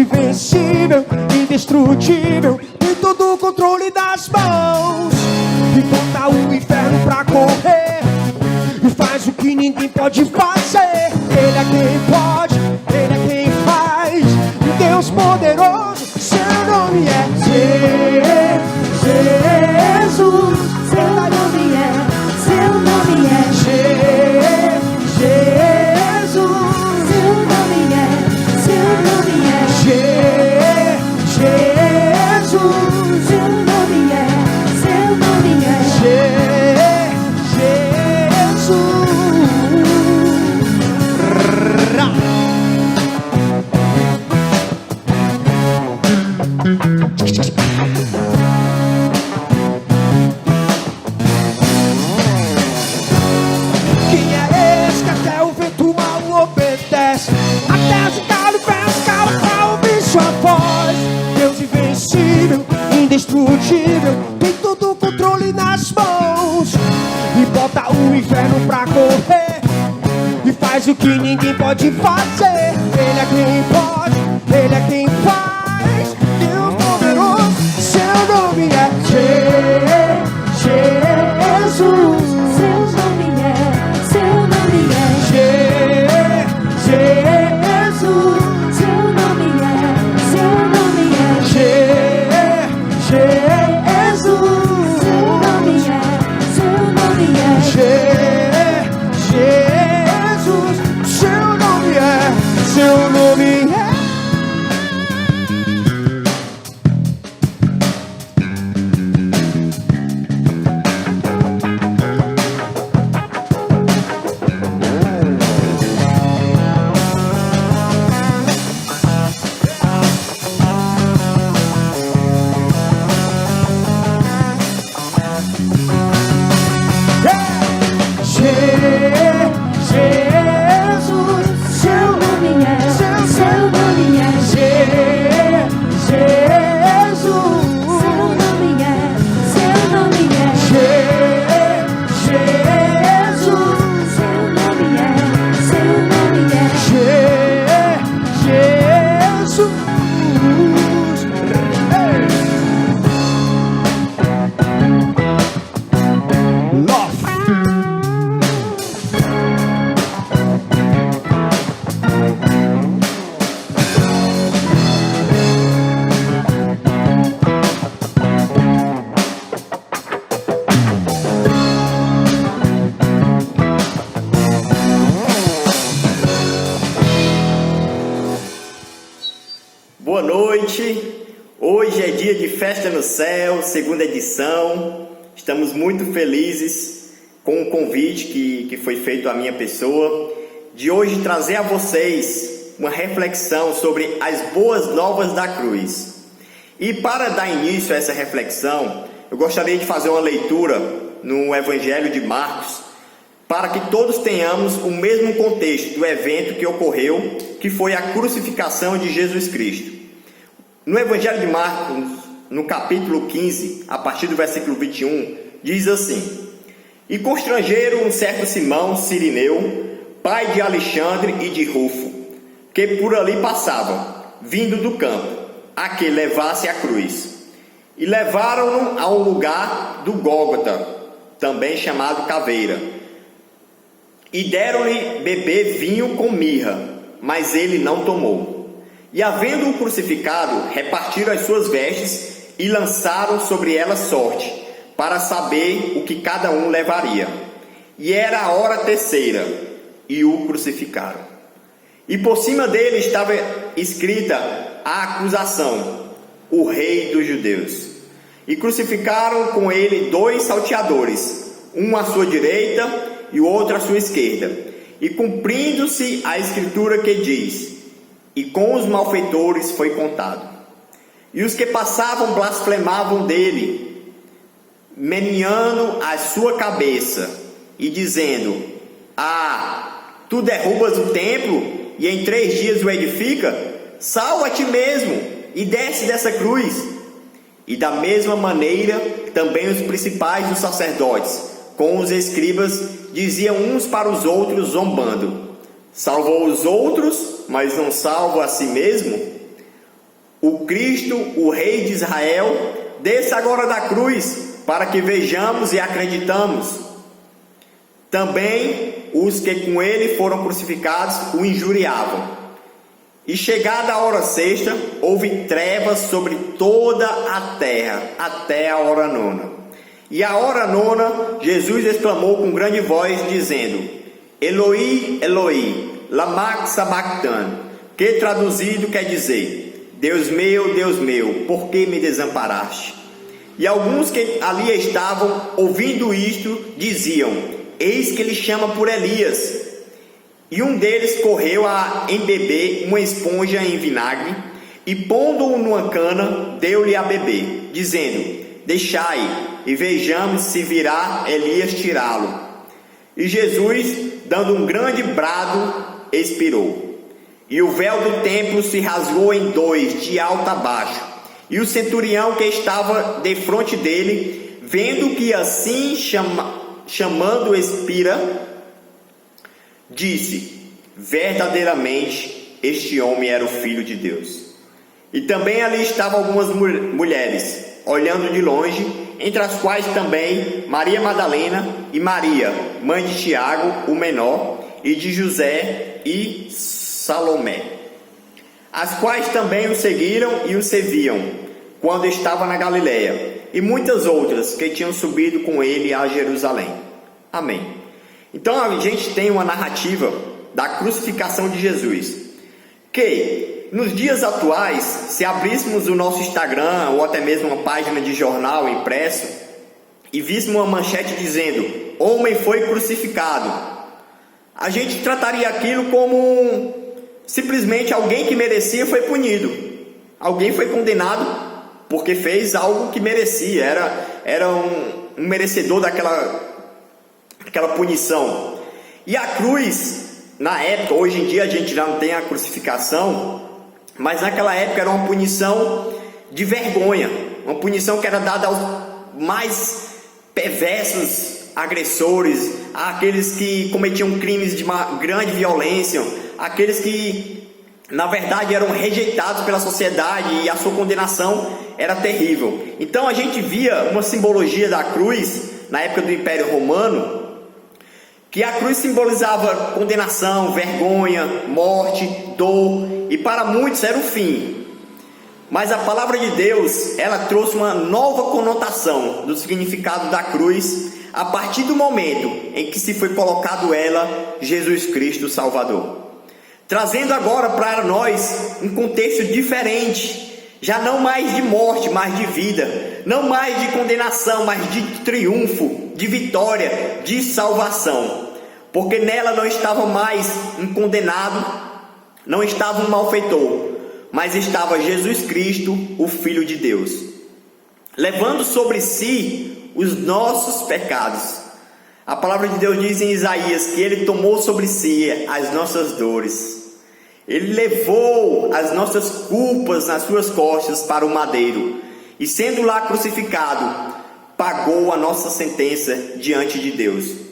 invencível, indestrutível, tem todo o controle das mãos. E bota o inferno pra correr e faz o que ninguém pode fazer. Ele é quem pode, ele é quem faz. Deus poderoso, seu nome é Jesus. Seu nome é, seu nome é Jesus. Seu nome é, seu nome é Jesus. Seu nome é, seu nome é Quem é esse que até o vento mal obedece? Até as galhos pés cala pra ouvir sua voz. Deus invencível, indestrutível, tem todo o controle nas mãos. E bota o inferno pra correr e faz o que ninguém pode fazer. Ele é quem pode, ele é quem faz. Deus poderoso, seu nome é Jesus. Seu nome é, seu nome é Jesus. Seu nome é, seu nome é Jesus. Seu nome é, seu nome é Jesus. Seu nome é, seu nome é. Jesus, Seu nome é, seu nome é Jesus, Seu nome é, seu nome é Jesus, Seu nome é, seu nome é Jesus. Love. Boa noite, hoje é dia de Festa no Céu, segunda edição. Estamos muito felizes com o convite que foi feito à minha pessoa, de hoje trazer a vocês uma reflexão sobre as boas novas da cruz. E para dar início a essa reflexão, eu gostaria de fazer uma leitura no Evangelho de Marcos, para que todos tenhamos o mesmo contexto do evento que ocorreu, que foi a crucificação de Jesus Cristo. No Evangelho de Marcos, no capítulo 15, a partir do versículo 21, diz assim: E constrangeram um certo Simão Cirineu, pai de Alexandre e de Rufo, que por ali passavam, vindo do campo, a que levasse a cruz. E levaram-no a um lugar do Gólgota, também chamado Caveira. E deram-lhe beber vinho com mirra, mas ele não tomou. E havendo-o crucificado, repartiram as suas vestes e lançaram sobre elas sorte, para saber o que cada um levaria. E era a hora terceira, e o crucificaram. E por cima dele estava escrita a acusação: o Rei dos Judeus. E crucificaram com ele 2 salteadores, um à sua direita e o outro à sua esquerda. E cumprindo-se a escritura que diz: e com os malfeitores foi contado. E os que passavam blasfemavam dele, meneando a sua cabeça e dizendo: tu derrubas o templo e em 3 dias o edifica? Salva a ti mesmo e desce dessa cruz. E da mesma maneira também os principais dos sacerdotes, com os escribas, diziam uns para os outros, zombando: salvou os outros, mas não salva a si mesmo? o Cristo, o Rei de Israel, desça agora da cruz, para que vejamos e acreditamos. Também os que com ele foram crucificados o injuriavam. E chegada a hora sexta, houve trevas sobre toda a terra, até a hora nona. E a hora nona, Jesus exclamou com grande voz, dizendo: Eloi, Eloi, lama sabachthani, que traduzido quer dizer: Deus meu, por que me desamparaste? E alguns que ali estavam, ouvindo isto, diziam: Eis que ele chama por Elias. E um deles correu a embeber uma esponja em vinagre, e pondo-o numa cana, deu-lhe a beber, dizendo: Deixai, e vejamos se virá Elias tirá-lo. E Jesus, dando um grande brado, expirou. E o véu do templo se rasgou em dois, de alto a baixo. E o centurião que estava defronte dele, vendo que assim chamando expira, disse: verdadeiramente este homem era o Filho de Deus. E também ali estavam algumas mulheres, olhando de longe, entre as quais também Maria Madalena e Maria, mãe de Tiago, o menor, e de José e Salomé, as quais também o seguiram e o serviam, quando estava na Galileia, e muitas outras que tinham subido com ele a Jerusalém. Amém. Então a gente tem uma narrativa da crucificação de Jesus, que nos dias atuais, se abríssemos o nosso Instagram ou até mesmo uma página de jornal impresso e víssemos uma manchete dizendo: homem foi crucificado, a gente trataria aquilo como simplesmente alguém que merecia foi punido, alguém foi condenado porque fez algo que merecia, era um merecedor daquela punição. E a cruz, na época, hoje em dia a gente já não tem a crucificação, mas naquela época era uma punição de vergonha, uma punição que era dada aos mais perversos agressores, àqueles que cometiam crimes de uma grande violência, aqueles que na verdade eram rejeitados pela sociedade, e a sua condenação era terrível. Então a gente via uma simbologia da cruz na época do Império Romano, que a cruz simbolizava condenação, vergonha, morte, dor, e para muitos era o fim. Mas a palavra de Deus, ela trouxe uma nova conotação do significado da cruz, a partir do momento em que se foi colocado ela, Jesus Cristo Salvador, trazendo agora para nós um contexto diferente, já não mais de morte, mas de vida, não mais de condenação, mas de triunfo, de vitória, de salvação, porque nela não estava mais um condenado, não estava um malfeitor, mas estava Jesus Cristo, o Filho de Deus, levando sobre si os nossos pecados. A palavra de Deus diz em Isaías que Ele tomou sobre si as nossas dores, Ele levou as nossas culpas nas suas costas para o madeiro, e sendo lá crucificado, pagou a nossa sentença diante de Deus.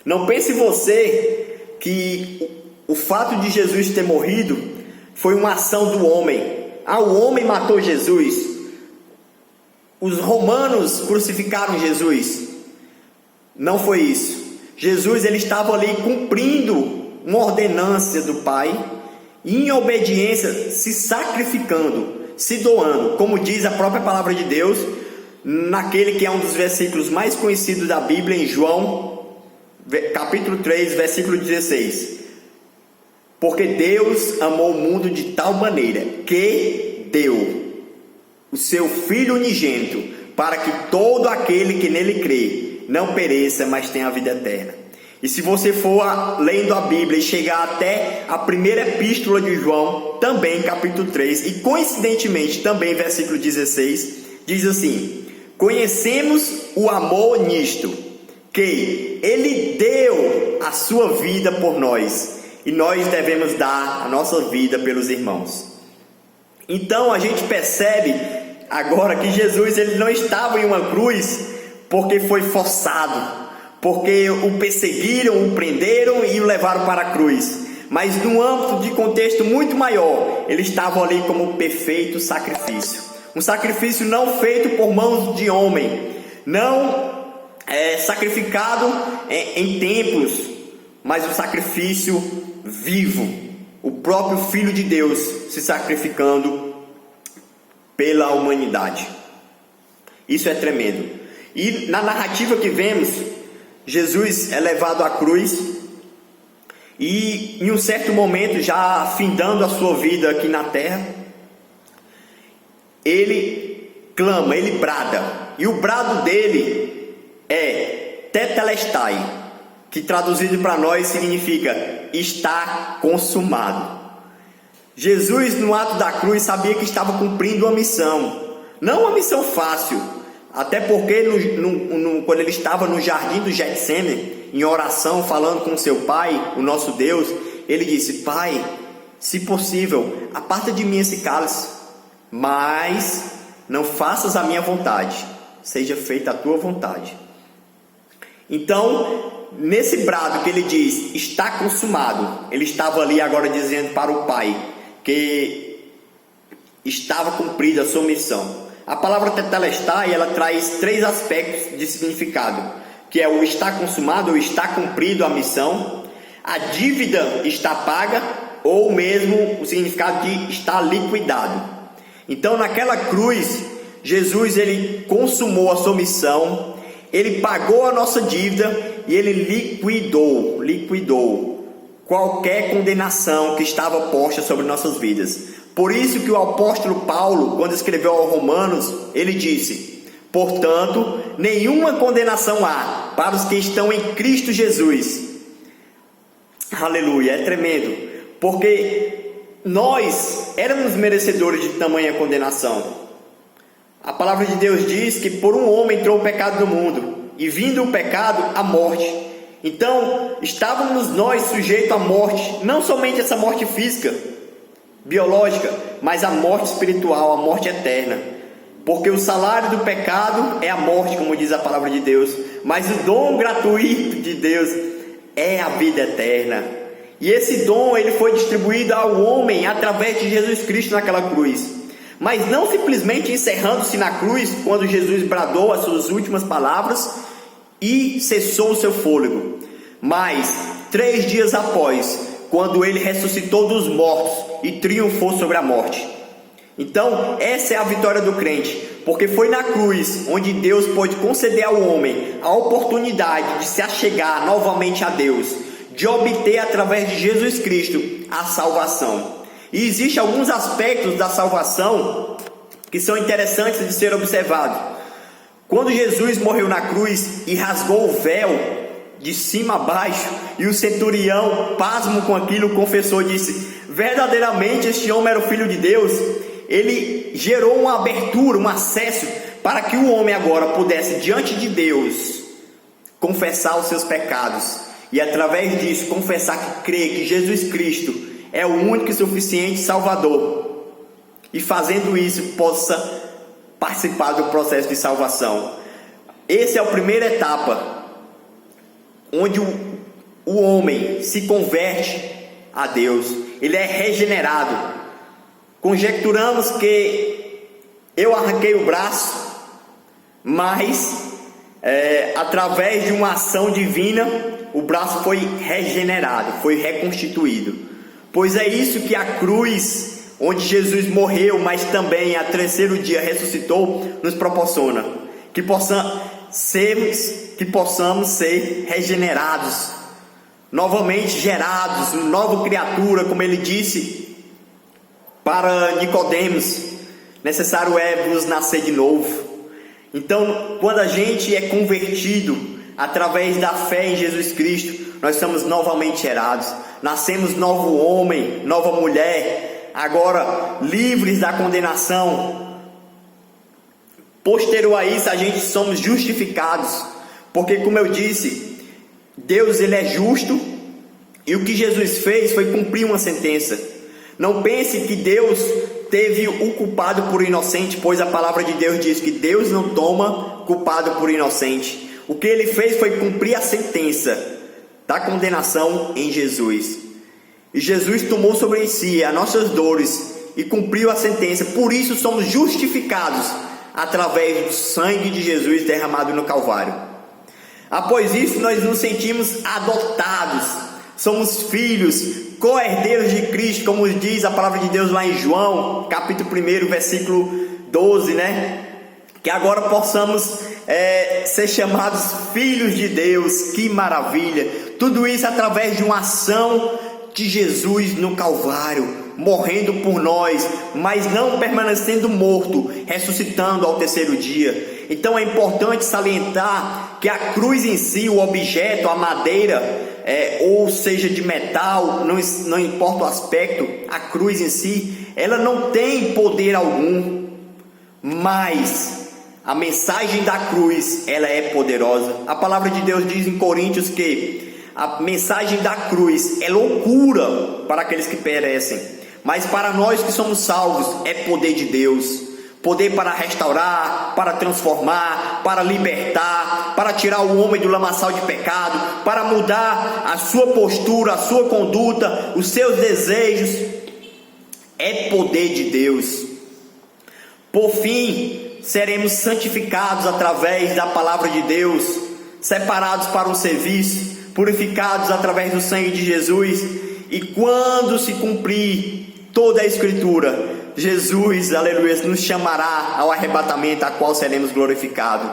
Não pense você que o fato de Jesus ter morrido foi uma ação do homem. O homem matou Jesus, os romanos crucificaram Jesus. Não foi isso. Jesus, ele estava ali cumprindo uma ordenança do Pai, e em obediência se sacrificando, se doando, como diz a própria palavra de Deus, naquele que é um dos versículos mais conhecidos da Bíblia, em João, capítulo 3, versículo 16. Porque Deus amou o mundo de tal maneira que deu o seu Filho unigênito, para que todo aquele que nele crê não pereça, mas tenha a vida eterna. E se você for lendo a Bíblia e chegar até a primeira epístola de João, também capítulo 3, e coincidentemente também versículo 16, diz assim: conhecemos o amor nisto, que Ele deu a sua vida por nós, e nós devemos dar a nossa vida pelos irmãos. Então a gente percebe agora que Jesus, ele não estava em uma cruz porque foi forçado, porque o perseguiram, o prenderam e o levaram para a cruz, mas no âmbito de contexto muito maior, ele estava ali como perfeito sacrifício. Um sacrifício não feito por mãos de homem, não sacrificado em templos, mas um sacrifício vivo. O próprio Filho de Deus se sacrificando pela humanidade. Isso é tremendo. E na narrativa que vemos, Jesus é levado à cruz e em um certo momento, já findando a sua vida aqui na terra, ele clama, ele brada, e o brado dele é tetelestai, que traduzido para nós significa está consumado. Jesus, no ato da cruz, sabia que estava cumprindo uma missão, não uma missão fácil, até porque quando ele estava no jardim do Getsemane, em oração, falando com seu Pai, o nosso Deus, ele disse: Pai, se possível, aparta de mim esse cálice, mas não faças a minha vontade, seja feita a tua vontade. Então, nesse brado que ele diz, está consumado, ele estava ali agora dizendo para o Pai que estava cumprida a sua missão. A palavra tetelestai, ela traz 3 aspectos de significado, que é o está consumado, ou está cumprido a missão, a dívida está paga, ou mesmo o significado de está liquidado. Então, naquela cruz, Jesus, ele consumou a sua missão, ele pagou a nossa dívida e ele liquidou qualquer condenação que estava posta sobre nossas vidas. Por isso que o apóstolo Paulo, quando escreveu aos Romanos, ele disse: portanto, nenhuma condenação há para os que estão em Cristo Jesus. Aleluia, é tremendo, porque nós éramos merecedores de tamanha condenação. A palavra de Deus diz que por um homem entrou o pecado no mundo, e vindo o pecado, a morte. Então, estávamos nós sujeitos à morte, não somente essa morte física, biológica, mas a morte espiritual, a morte eterna. Porque o salário do pecado é a morte, como diz a palavra de Deus, mas o dom gratuito de Deus é a vida eterna. E esse dom, ele foi distribuído ao homem através de Jesus Cristo naquela cruz. Mas não simplesmente encerrando-se na cruz, quando Jesus bradou as suas últimas palavras e cessou o seu fôlego, mas 3 dias após, quando ele ressuscitou dos mortos e triunfou sobre a morte. Então, essa é a vitória do crente, porque foi na cruz onde Deus pôde conceder ao homem a oportunidade de se achegar novamente a Deus, de obter através de Jesus Cristo a salvação. E existem alguns aspectos da salvação que são interessantes de ser observados. Quando Jesus morreu na cruz e rasgou o véu de cima a baixo, e o centurião, pasmo com aquilo, confessou e disse: verdadeiramente este homem era o Filho de Deus. Ele gerou uma abertura, um acesso, para que o homem agora pudesse, diante de Deus, confessar os seus pecados, e através disso confessar que crê que Jesus Cristo é o único e suficiente Salvador, e fazendo isso possa participar do processo de salvação. Essa é a primeira etapa, onde o homem se converte a Deus, ele é regenerado. Conjecturamos que eu arranquei o braço, mas através de uma ação divina, o braço foi regenerado, foi reconstituído. Pois é isso que a cruz, onde Jesus morreu, mas também ao 3º dia ressuscitou, nos proporciona. Que possamos ser regenerados, novamente gerados, uma nova criatura, como ele disse para Nicodemos: necessário é vos nascer de novo. Então, quando a gente é convertido através da fé em Jesus Cristo, nós somos novamente gerados, nascemos novo homem, nova mulher, agora livres da condenação. Posterior a isso, a gente somos justificados, porque, como eu disse, Deus, ele é justo, e o que Jesus fez foi cumprir uma sentença. Não pense que Deus teve o culpado por inocente, pois a palavra de Deus diz que Deus não toma culpado por inocente. O que ele fez foi cumprir a sentença da condenação em Jesus. E Jesus tomou sobre si as nossas dores e cumpriu a sentença. Por isso somos justificados através do sangue de Jesus derramado no Calvário. Após isso, nós nos sentimos adotados. Somos filhos, co-herdeiros de Cristo, como diz a palavra de Deus lá em João, capítulo 1, versículo 12, né? Que agora possamos ser chamados filhos de Deus. Que maravilha! Tudo isso através de uma ação de Jesus no Calvário, morrendo por nós, mas não permanecendo morto, ressuscitando ao terceiro dia. Então é importante salientar que a cruz em si, o objeto, a madeira, ou seja de metal, não importa o aspecto, a cruz em si, ela não tem poder algum, mas a mensagem da cruz, ela é poderosa. A palavra de Deus diz em Coríntios que a mensagem da cruz é loucura para aqueles que perecem, mas para nós que somos salvos é poder de Deus. Poder para restaurar, para transformar, para libertar, para tirar o homem do lamaçal de pecado, para mudar a sua postura, a sua conduta, os seus desejos. É poder de Deus. Por fim, seremos santificados através da palavra de Deus, separados para um serviço, purificados através do sangue de Jesus. E quando se cumprir toda a Escritura, Jesus, aleluia, nos chamará ao arrebatamento, a qual seremos glorificados.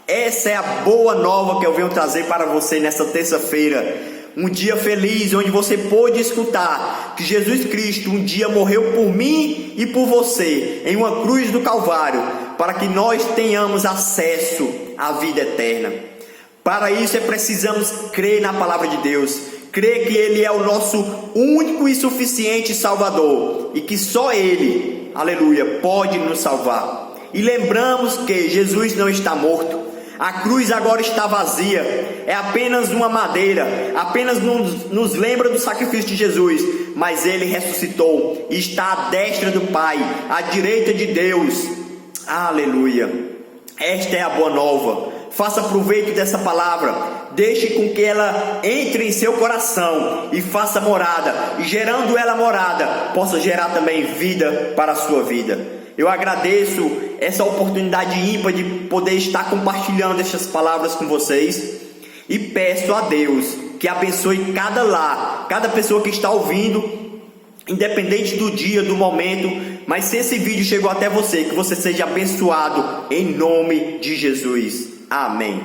Essa é a boa nova que eu venho trazer para você nessa terça-feira. Um dia feliz, onde você pôde escutar que Jesus Cristo um dia morreu por mim e por você, em uma cruz do Calvário, para que nós tenhamos acesso à vida eterna. Para isso precisamos crer na palavra de Deus, crer que Ele é o nosso único e suficiente Salvador, e que só Ele, aleluia, pode nos salvar. E lembramos que Jesus não está morto, a cruz agora está vazia, é apenas uma madeira, apenas nos lembra do sacrifício de Jesus, mas Ele ressuscitou e está à destra do Pai, à direita de Deus, aleluia. Esta é a boa nova. Faça proveito dessa palavra, deixe com que ela entre em seu coração e faça morada, e gerando ela morada, possa gerar também vida para a sua vida. Eu agradeço essa oportunidade ímpar de poder estar compartilhando estas palavras com vocês, e peço a Deus que abençoe cada lar, cada pessoa que está ouvindo, independente do dia, do momento, mas se esse vídeo chegou até você, que você seja abençoado em nome de Jesus. Amém.